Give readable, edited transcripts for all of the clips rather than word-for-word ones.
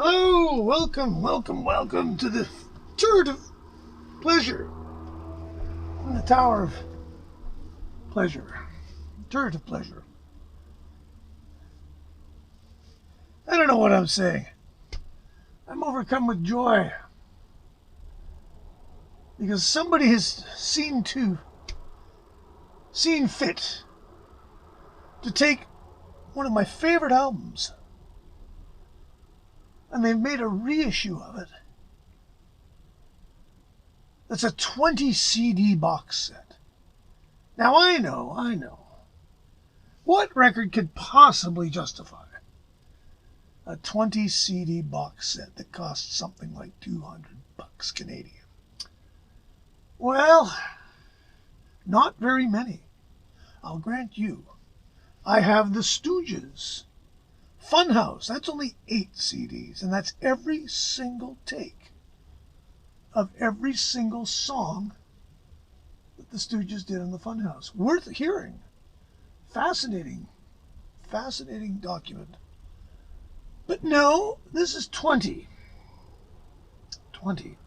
Hello, welcome to the Turret of Pleasure. In the Tower of Pleasure. Turret of Pleasure. I don't know what I'm saying. I'm overcome with joy because somebody has seen fit to take one of my favorite albums and they've made a reissue of it. It's a 20 CD box set. Now I know. What record could possibly justify a 20 CD box set that costs something like $200 Canadian? Well, not very many. I'll grant you. I have the Stooges. Funhouse, that's only 8 CDs, and that's every single take of every single song that the Stooges did in the Funhouse. Worth hearing. Fascinating document. But no, this is 20. 20.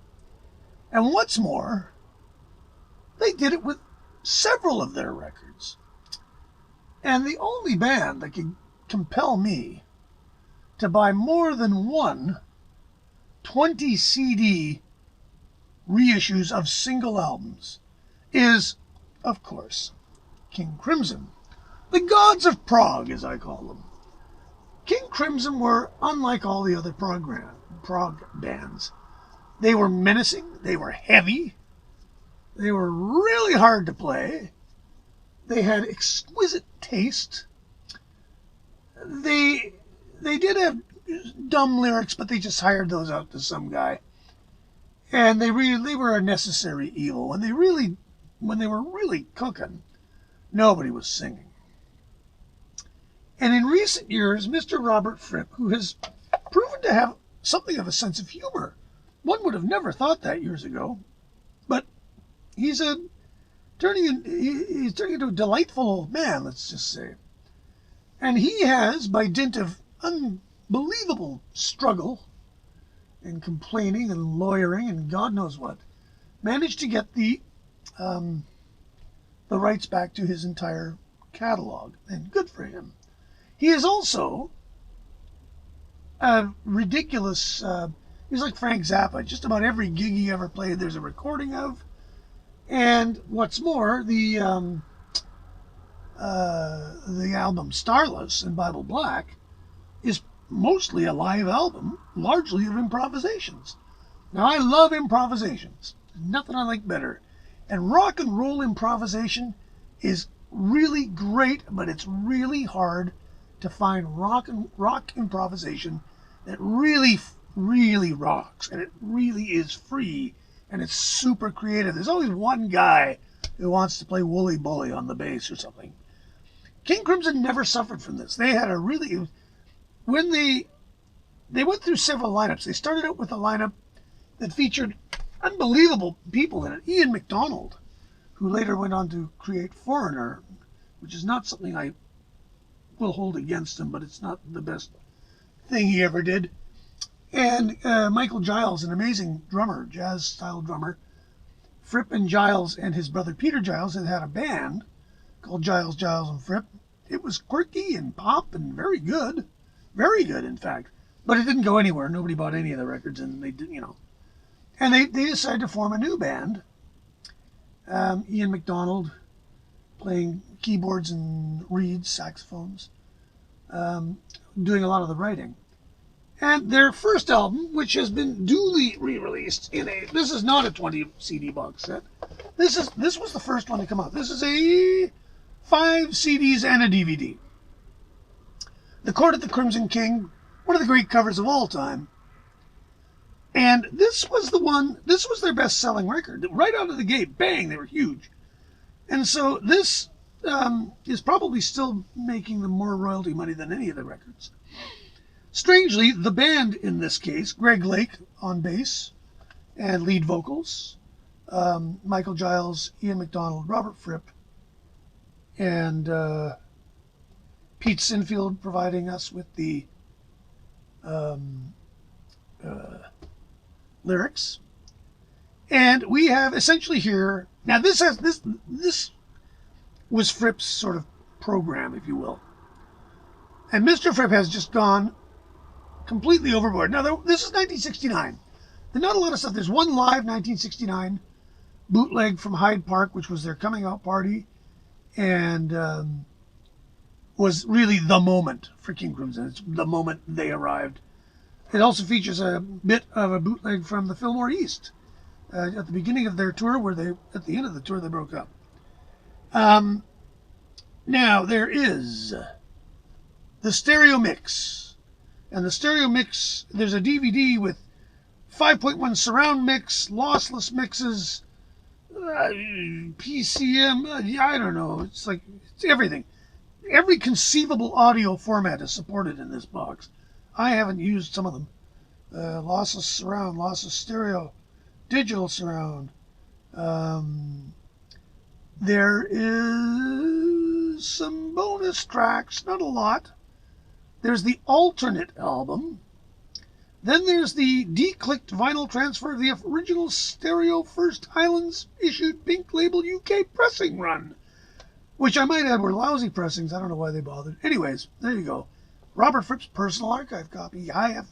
And what's more, they did it with several of their records. And the only band that could compel me to buy more than one 20 CD reissues of single albums is, of course, King Crimson. The gods of prog, as I call them. King Crimson were unlike all the other prog bands. They were menacing, they were heavy, they were really hard to play, they had exquisite taste, they did have dumb lyrics, but they just hired those out to some guy. And they were a necessary evil. When they were really cooking, nobody was singing. And in recent years, Mr. Robert Fripp, who has proven to have something of a sense of humor, one would have never thought that years ago, but he's turning into a delightful old man, let's just say. And he has, by dint of unbelievable struggle and complaining and lawyering and God knows what, managed to get the rights back to his entire catalog, and good for him. He is also a ridiculous. He's like Frank Zappa. Just about every gig he ever played, there's a recording of. And what's more, the album Starless and Bible Black is mostly a live album, largely of improvisations. Now, I love improvisations. There's nothing I like better. And rock and roll improvisation is really great, but it's really hard to find rock improvisation that really rocks, and it really is free, and it's super creative. There's always one guy who wants to play Wooly Bully on the bass or something. King Crimson never suffered from this. They had when they went through several lineups. They started out with a lineup that featured unbelievable people in it. Ian MacDonald, who later went on to create Foreigner, which is not something I will hold against him, but it's not the best thing he ever did. And Michael Giles, an amazing drummer, jazz-style drummer. Fripp and Giles and his brother Peter Giles had a band called Giles, and Fripp. It was quirky and pop and very good, in fact. But it didn't go anywhere. Nobody bought any of the records, and they didn't, And they decided to form a new band. Ian MacDonald playing keyboards and reeds, saxophones, doing a lot of the writing. And their first album, which has been duly re-released this is not a 20 CD box set. This was the first one to come out. This is a 5 CDs and a DVD. The Court of the Crimson King, one of the great covers of all time. And this was their best-selling record. Right out of the gate, bang, they were huge. And so this is probably still making them more royalty money than any of the records. Strangely, the band in this case, Greg Lake on bass and lead vocals, Michael Giles, Ian MacDonald, Robert Fripp, and Pete Sinfield providing us with the lyrics. And we have essentially here, now this was Fripp's sort of program, if you will. And Mr. Fripp has just gone completely overboard. Now, this is 1969. There's not a lot of stuff. There's one live 1969 bootleg from Hyde Park, which was their coming out party, and was really the moment for King Crimson. It's the moment they arrived. It also features a bit of a bootleg from the Fillmore East at the beginning of their tour, where at the end of the tour, they broke up. Now, there is the stereo mix. And the stereo mix, there's a DVD with 5.1 surround mix, lossless mixes, PCM, I don't know. It's everything. Every conceivable audio format is supported in this box. I haven't used some of them. Lossless surround, lossless stereo, digital surround. There is some bonus tracks, not a lot. There's the alternate album. Then there's the declicked vinyl transfer of the original stereo First Islands issued Pink Label UK pressing run, which I might add were lousy pressings. I don't know why they bothered. Anyways, there you go. Robert Fripp's personal archive copy. I have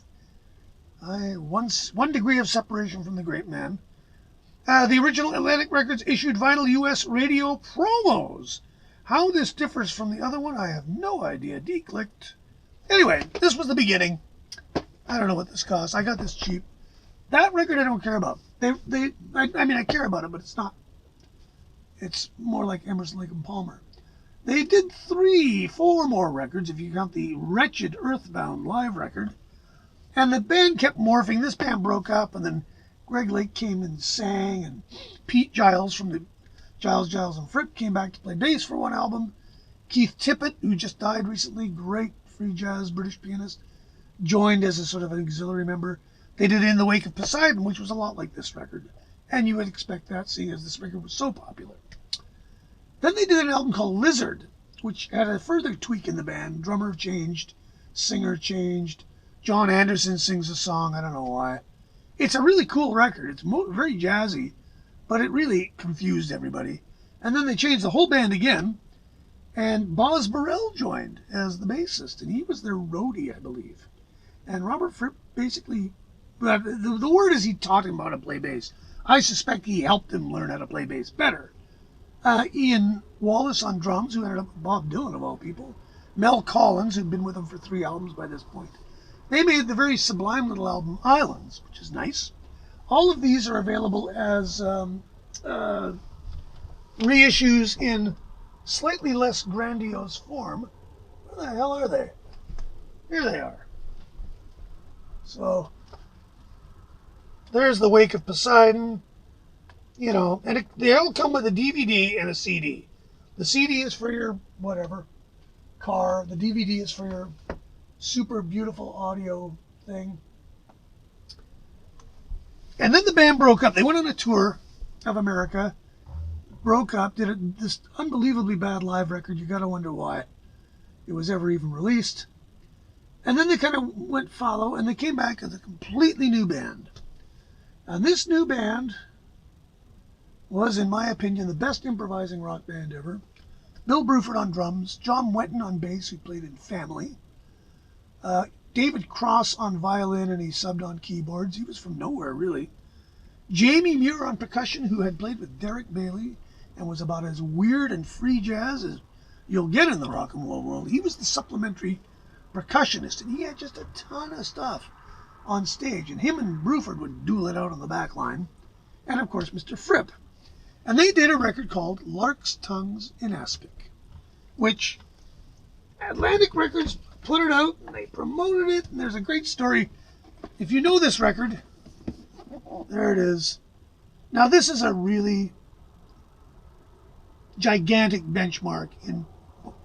one degree of separation from the great man. The original Atlantic Records issued vinyl US radio promos. How this differs from the other one, I have no idea. Declicked. Anyway, this was the beginning. I don't know what this cost. I got this cheap. That record I don't care about. I mean, I care about it, but it's not. It's more like Emerson, Lake and Palmer. They did 4 more records, if you count the wretched Earthbound live record. And the band kept morphing. This band broke up, and then Greg Lake came and sang, and Pete Giles from the Giles and Fripp came back to play bass for one album. Keith Tippett, who just died recently, great free jazz British pianist, joined as a sort of an auxiliary member. They did In the Wake of Poseidon, which was a lot like this record. And you would expect that, seeing as this record was so popular. Then they did an album called Lizard, which had a further tweak in the band. Drummer changed, singer changed. John Anderson sings a song, I don't know why. It's a really cool record. It's very jazzy, but it really confused everybody. And then they changed the whole band again, and Boz Burrell joined as the bassist, and he was their roadie, I believe. And Robert Fripp basically, the word is he taught him how to play bass. I suspect he helped him learn how to play bass better. Ian Wallace on drums, who ended up with Bob Dylan of all people. Mel Collins, who'd been with him for 3 albums by this point. They made the very sublime little album Islands, which is nice. All of these are available as reissues in slightly less grandiose form. Where the hell are they? Here they are. So, there's The Wake of Poseidon, you know, and they all come with a DVD and a CD. The CD is for your, whatever, car. The DVD is for your super beautiful audio thing. And then the band broke up. They went on a tour of America, broke up, did this unbelievably bad live record. You gotta wonder why it was ever even released. And then they kind of went follow, and they came back as a completely new band. And this new band was, in my opinion, the best improvising rock band ever. Bill Bruford on drums, John Wetton on bass, who played in Family, David Cross on violin, and he subbed on keyboards. He was from nowhere, really. Jamie Muir on percussion, who had played with Derek Bailey and was about as weird and free jazz as you'll get in the rock and roll world. He was the supplementary percussionist, and he had just a ton of stuff on stage. And him and Bruford would duel it out on the back line. And, of course, Mr. Fripp. And they did a record called Lark's Tongues in Aspic, which Atlantic Records put it out, and they promoted it, and there's a great story. If you know this record, there it is. Now, this is a really gigantic benchmark in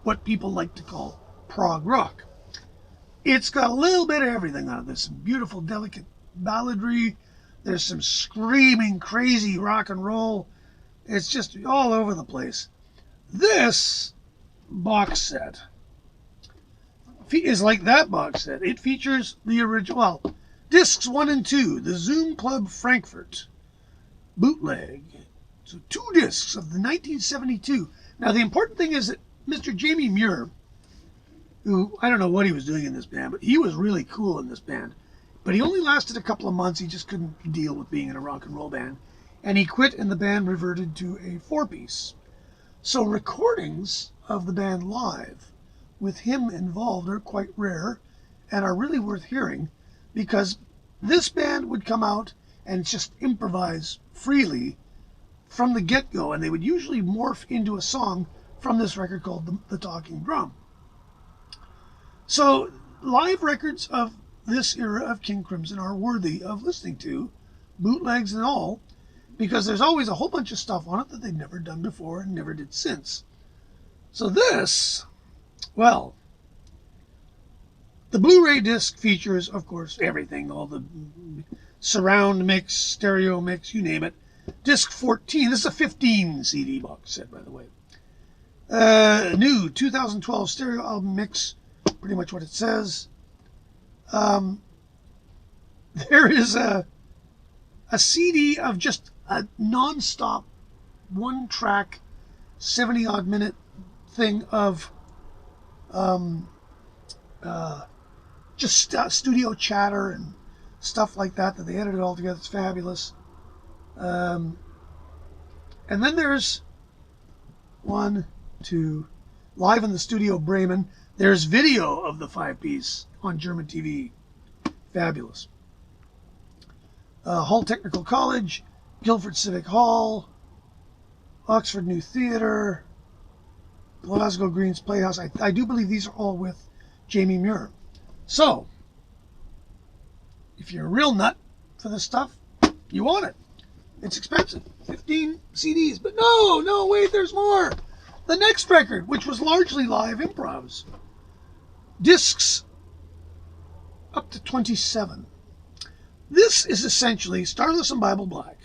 what people like to call prog rock. It's got a little bit of everything on it. There's some beautiful, delicate balladry. There's some screaming, crazy rock and roll. It's just all over the place. This box set is like that box set. It features the original. Well, Discs 1 and 2, the Zoom Club Frankfurt bootleg. So 2 discs of the 1972. Now the important thing is that Mr. Jamie Muir, who, I don't know what he was doing in this band, but he was really cool in this band. But he only lasted a couple of months. He just couldn't deal with being in a rock and roll band. And he quit, and the band reverted to a 4-piece. So recordings of the band live with him involved are quite rare and are really worth hearing, because this band would come out and just improvise freely from the get-go, and they would usually morph into a song from this record called The Talking Drum. So live records of this era of King Crimson are worthy of listening to, bootlegs and all, because there's always a whole bunch of stuff on it that they've never done before and never did since. So this, well, the Blu-ray disc features, of course, everything, all the surround mix, stereo mix, you name it. Disc 14, this is a 15 CD box set, by the way. New 2012 stereo album mix, pretty much what it says. There is a CD of just a non-stop, one-track, 70-odd minute thing of just studio chatter and stuff like that they edited all together. It's fabulous. And then there's 1, 2, live in the studio Bremen. There's video of the 5-piece on German TV. Fabulous. Hull Technical College, Guildford Civic Hall, Oxford New Theatre, Glasgow Greens Playhouse. I do believe these are all with Jamie Muir. So, if you're a real nut for this stuff, you want it. It's expensive. 15 CDs. But no, wait, there's more. The next record, which was largely live improvs. Discs up to 27. This is essentially Starless and Bible Black.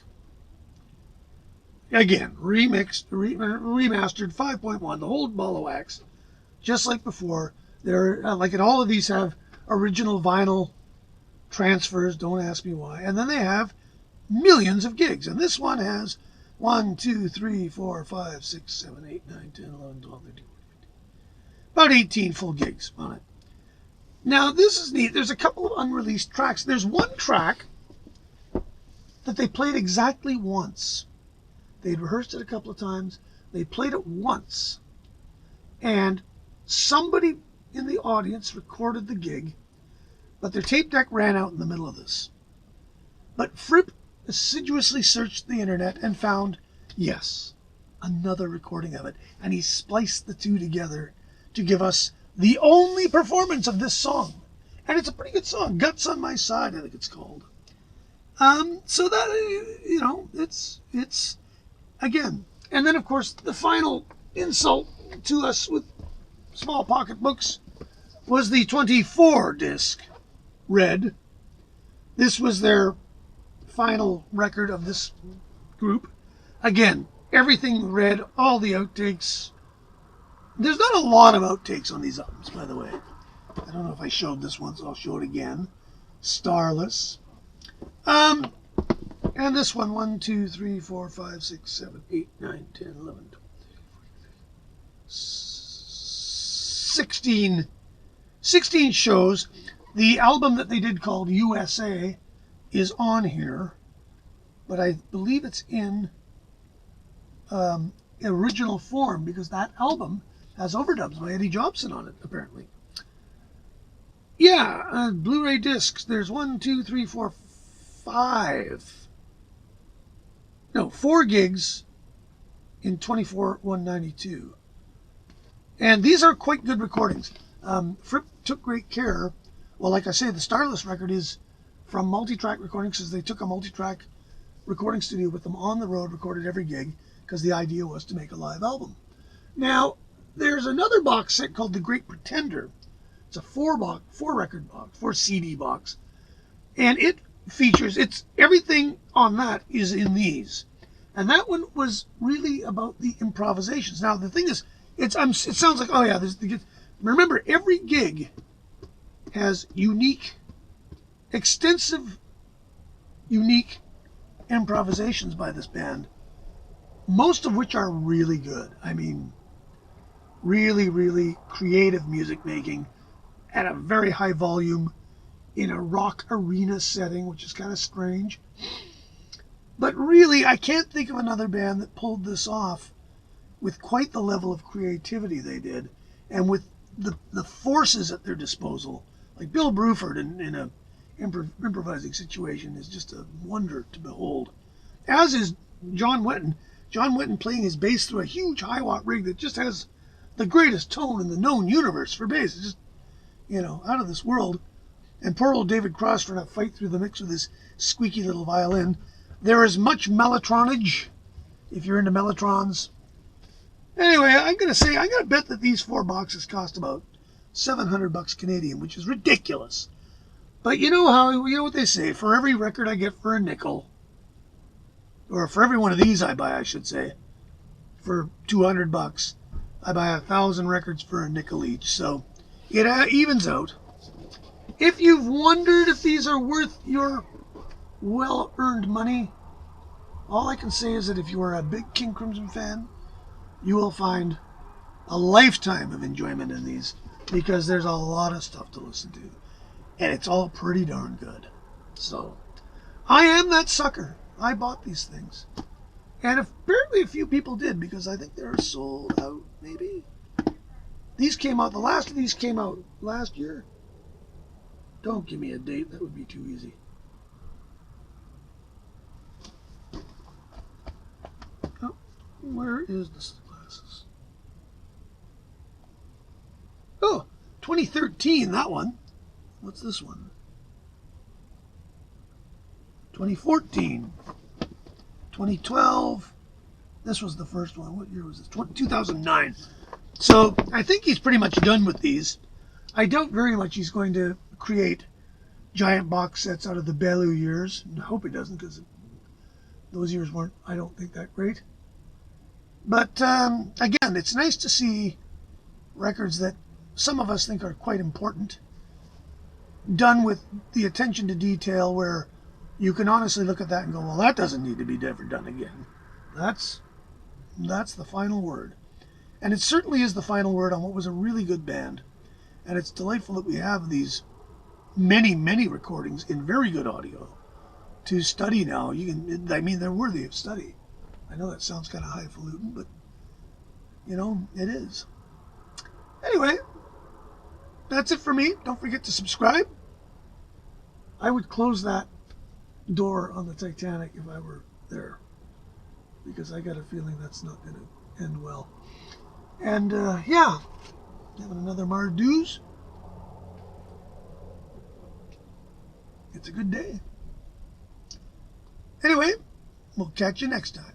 Again, remixed, remastered 5.1, the whole ball of wax. Just like before. They're like in all of these have original vinyl transfers, don't ask me why. And then they have millions of gigs. And this one has 1, 2, 3, 4, 5, 6, 7, 8, 9, 10, 11, 12, 13, 14, 15. About 18 full gigs on it. Now, this is neat. There's a couple of unreleased tracks. There's one track that they played exactly once. They'd rehearsed it a couple of times. They played it once. And somebody in the audience recorded the gig, but their tape deck ran out in the middle of this. But Fripp assiduously searched the internet and found, yes, another recording of it. And he spliced the two together to give us the only performance of this song. And it's a pretty good song. Guts on My Side, I think it's called. So that, it's again. And then, of course, the final insult to us with small pocketbooks was the 24-disc Red. This was their final record of this group. Again, everything Red, all the outtakes. There's not a lot of outtakes on these albums, by the way. I don't know if I showed this one, so I'll show it again. Starless. And this one, 1, 2, 3, 4, 5, 6, 7, 8, 9, 10, 11, 12, 13, 14, 16 shows. The album that they did called USA is on here, but I believe it's in original form because that album has overdubs by Eddie Jobson on it, apparently. Yeah, Blu-ray discs. There's 1, 2, 3, 4, 5. No, 4 gigs in 24/192. And these are quite good recordings. Fripp took great care. Well, like I say, the Starless record is from Multitrack Recordings, because they took a Multitrack recording studio with them on the road, recorded every gig, because the idea was to make a live album. Now, there's another box set called The Great Pretender. It's a 4-record box, 4 CD box. And it features, everything on that is in these. And that one was really about the improvisations. Now, the thing is, it sounds like, oh yeah, remember, every gig has unique extensive, unique improvisations by this band, most of which are really good. I mean, really, really creative music making at a very high volume in a rock arena setting, which is kind of strange. But really, I can't think of another band that pulled this off with quite the level of creativity they did, and with the forces at their disposal. Like Bill Bruford in a improvising situation is just a wonder to behold. As is John Wetton. John Wetton playing his bass through a huge high-watt rig that just has the greatest tone in the known universe for bass. It's just, out of this world. And poor old David Cross trying to fight through the mix with his squeaky little violin. There is much mellotronage, if you're into mellotrons. Anyway, I'm gonna bet that these 4 boxes cost about $700 Canadian, which is ridiculous. But you know what they say, for every record I get for a nickel, or for every one of these I buy, I should say, for $200, I buy 1,000 records for a nickel each. So it evens out. If you've wondered if these are worth your well-earned money, all I can say is that if you are a big King Crimson fan, you will find a lifetime of enjoyment in these, because there's a lot of stuff to listen to, and it's all pretty darn good. So I am that sucker. I bought these things, and apparently a few people did, because I think they're sold out. Maybe these came out. The last of these came out last year. Don't give me a date. That would be too easy. Oh, where is the glasses? Oh, 2013, that one. What's this one? 2014. 2012. This was the first one. What year was this? 2009. So I think he's pretty much done with these. I doubt very much he's going to create giant box sets out of the Bellew years. I hope he doesn't, because those years weren't, I don't think, that great. But again, it's nice to see records that some of us think are quite important done with the attention to detail, where you can honestly look at that and go, well, that doesn't need to be ever done again. That's the final word. And it certainly is the final word on what was a really good band. And it's delightful that we have these many, many recordings in very good audio to study now. They're worthy of study. I know that sounds kind of highfalutin, but, it is. Anyway, that's it for me. Don't forget to subscribe. I would close that door on the Titanic if I were there, because I got a feeling that's not going to end well. And, having another Marduk's. It's a good day. Anyway, we'll catch you next time.